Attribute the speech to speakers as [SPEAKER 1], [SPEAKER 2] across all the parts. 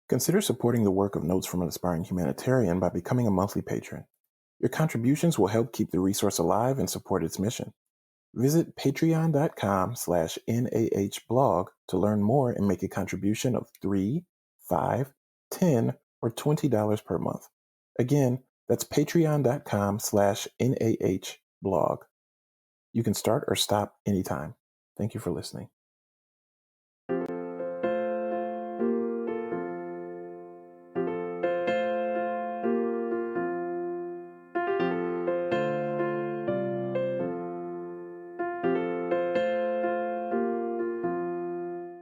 [SPEAKER 1] Consider supporting the work of Notes from an Aspiring Humanitarian by becoming a monthly patron. Your contributions will help keep the resource alive and support its mission. Visit patreon.com/NAHblog to learn more and make a contribution of $3, $5, $10, or $20 per month. Again, that's patreon.com/NAHblog. You can start or stop anytime. Thank you for listening.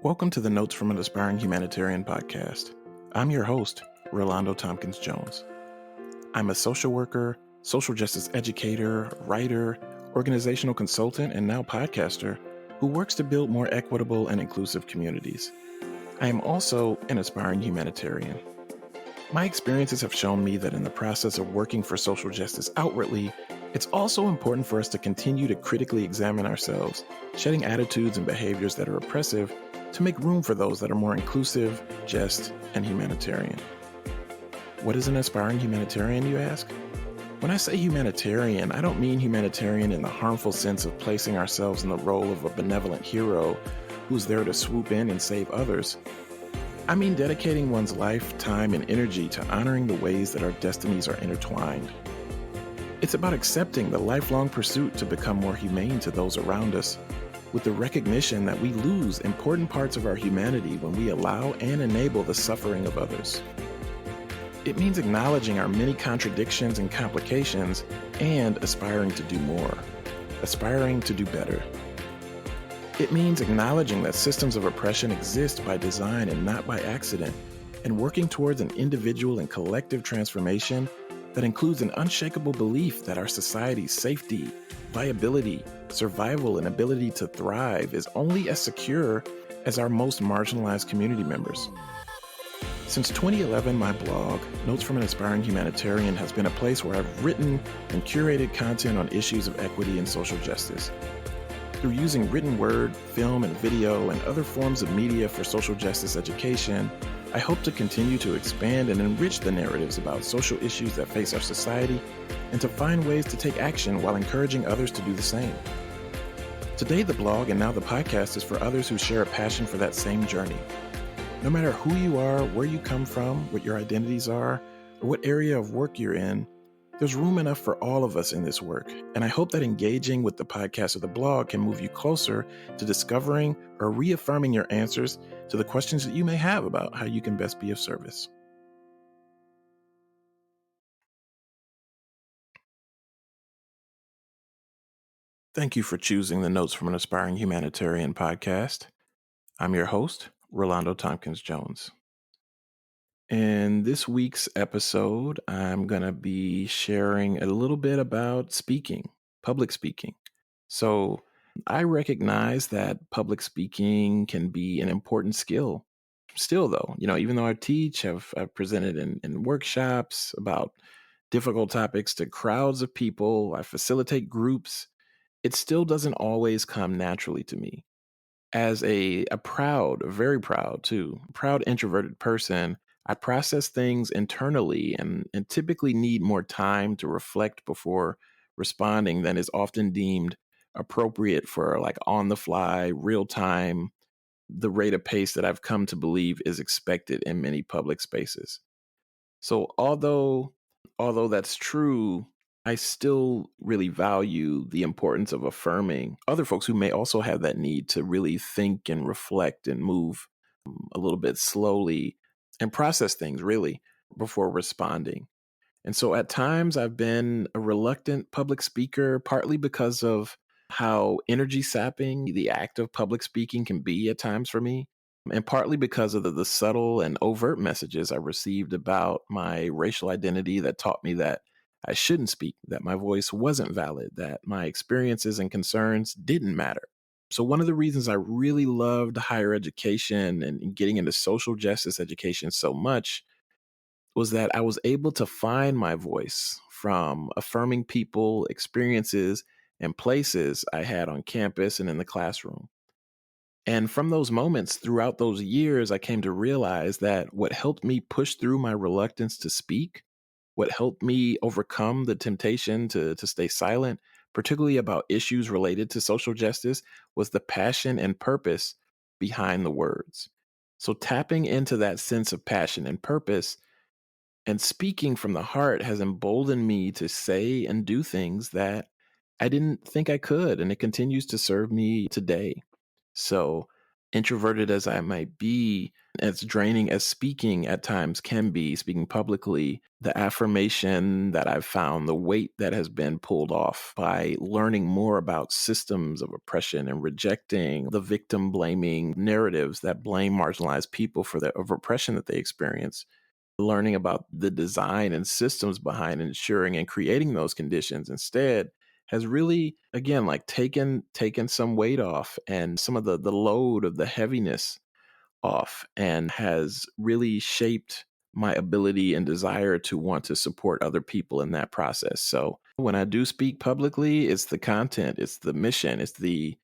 [SPEAKER 1] Welcome to the Notes from an Aspiring Humanitarian podcast. I'm your host, Relando Tompkins-Jones. I'm a social worker, social justice educator, writer, organizational consultant, and now podcaster who works to build more equitable and inclusive communities. I am also an aspiring humanitarian. My experiences have shown me that in the process of working for social justice outwardly, it's also important for us to continue to critically examine ourselves, shedding attitudes and behaviors that are oppressive to make room for those that are more inclusive, just, and humanitarian. What is an aspiring humanitarian, you ask? When I say humanitarian, I don't mean humanitarian in the harmful sense of placing ourselves in the role of a benevolent hero who's there to swoop in and save others. I mean dedicating one's life, time, and energy to honoring the ways that our destinies are intertwined. It's about accepting the lifelong pursuit to become more humane to those around us, with the recognition that we lose important parts of our humanity when we allow and enable the suffering of others. It means acknowledging our many contradictions and complications and aspiring to do more, aspiring to do better. It means acknowledging that systems of oppression exist by design and not by accident, and working towards an individual and collective transformation that includes an unshakable belief that our society's safety, viability, survival, and ability to thrive is only as secure as our most marginalized community members. Since 2011, my blog, Notes from an Aspiring Humanitarian, has been a place where I've written and curated content on issues of equity and social justice. Through using written word, film, and video, and other forms of media for social justice education, I hope to continue to expand and enrich the narratives about social issues that face our society and to find ways to take action while encouraging others to do the same. Today, the blog and now the podcast is for others who share a passion for that same journey. No matter who you are, where you come from, what your identities are, or what area of work you're in, there's room enough for all of us in this work, and I hope that engaging with the podcast or the blog can move you closer to discovering or reaffirming your answers to the questions that you may have about how you can best be of service. Thank you for choosing the Notes from an Aspiring Humanitarian podcast. I'm your host, Relando Tompkins-Jones. In this week's episode, I'm going to be sharing a little bit about speaking, public speaking. So I recognize that public speaking can be an important skill. Still, though, even though I teach, I've presented in workshops about difficult topics to crowds of people, I facilitate groups, it still doesn't always come naturally to me. As a very proud too, proud introverted person, I process things internally and typically need more time to reflect before responding than is often deemed appropriate for like on the fly, real time, the rate of pace that I've come to believe is expected in many public spaces. So although that's true, I still really value the importance of affirming other folks who may also have that need to really think and reflect and move a little bit slowly and process things really before responding. And so at times I've been a reluctant public speaker, partly because of how energy sapping the act of public speaking can be at times for me, and partly because of the subtle and overt messages I received about my racial identity that taught me that I shouldn't speak, that my voice wasn't valid, that my experiences and concerns didn't matter. So one of the reasons I really loved higher education and getting into social justice education so much was that I was able to find my voice from affirming people, experiences, and places I had on campus and in the classroom. And from those moments throughout those years, I came to realize that what helped me push through my reluctance to speak, what helped me overcome the temptation to stay silent, particularly about issues related to social justice, was the passion and purpose behind the words. So tapping into that sense of passion and purpose and speaking from the heart has emboldened me to say and do things that I didn't think I could, and it continues to serve me today. So, introverted as I might be, as draining as speaking at times can be, speaking publicly, the affirmation that I've found, the weight that has been pulled off by learning more about systems of oppression and rejecting the victim blaming narratives that blame marginalized people for the of oppression that they experience, learning about the design and systems behind ensuring and creating those conditions instead has really, again, like taken some weight off and some of the load of the heaviness off, and has really shaped my ability and desire to want to support other people in that process. So when I do speak publicly, it's the content, it's the mission, it's the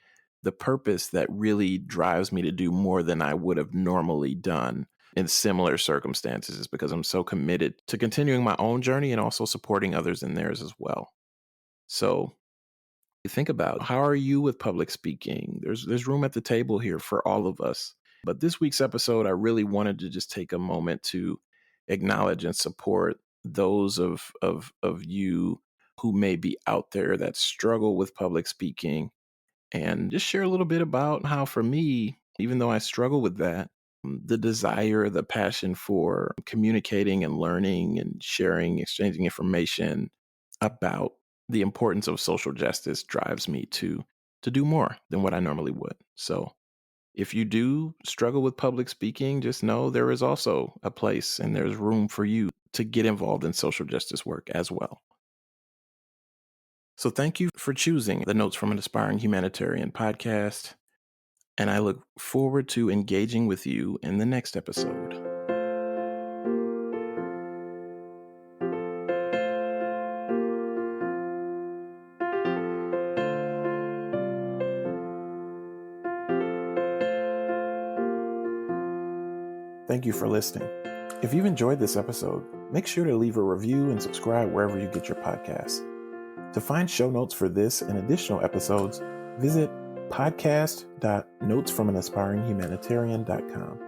[SPEAKER 1] purpose that really drives me to do more than I would have normally done in similar circumstances, is because I'm so committed to continuing my own journey and also supporting others in theirs as well. So think about, how are you with public speaking? There's room at the table here for all of us. But this week's episode, I really wanted to just take a moment to acknowledge and support those of you who may be out there that struggle with public speaking, and just share a little bit about how, for me, even though I struggle with that, the desire, the passion for communicating and learning and sharing, exchanging information about the importance of social justice drives me to do more than what I normally would. So if you do struggle with public speaking, just know there is also a place and there's room for you to get involved in social justice work as well. So thank you for choosing the Notes from an Aspiring Humanitarian podcast, and I look forward to engaging with you in the next episode. Thank you for listening. If you've enjoyed this episode, make sure to leave a review and subscribe wherever you get your podcasts. To find show notes for this and additional episodes, visit podcast.notesfromanaspiringhumanitarian.com.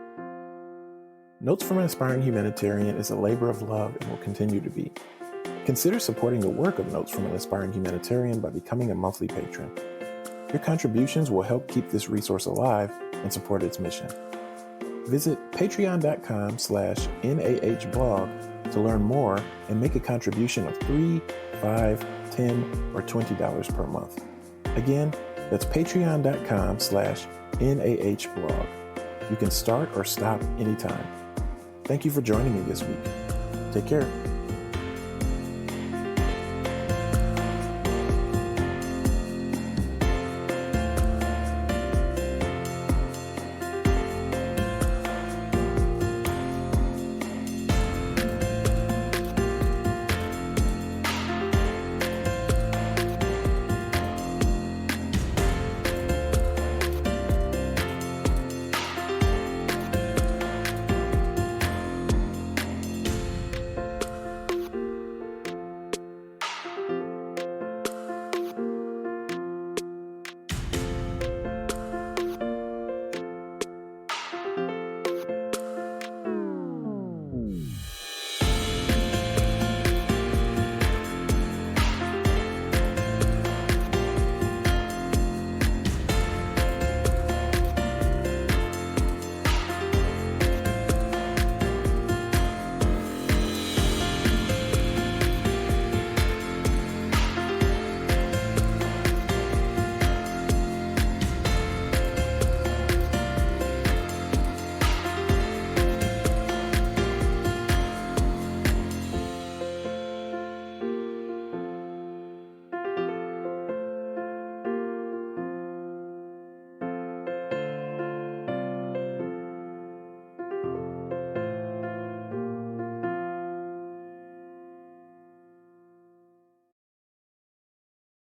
[SPEAKER 1] Notes from an Aspiring Humanitarian is a labor of love and will continue to be. Consider supporting the work of Notes from an Aspiring Humanitarian by becoming a monthly patron. Your contributions will help keep this resource alive and support its mission. Visit patreon.com/NAHblog to learn more and make a contribution of $3, $5, $10, or $20 per month. Again, that's patreon.com/NAHblog. You can start or stop anytime. Thank you for joining me this week. Take care.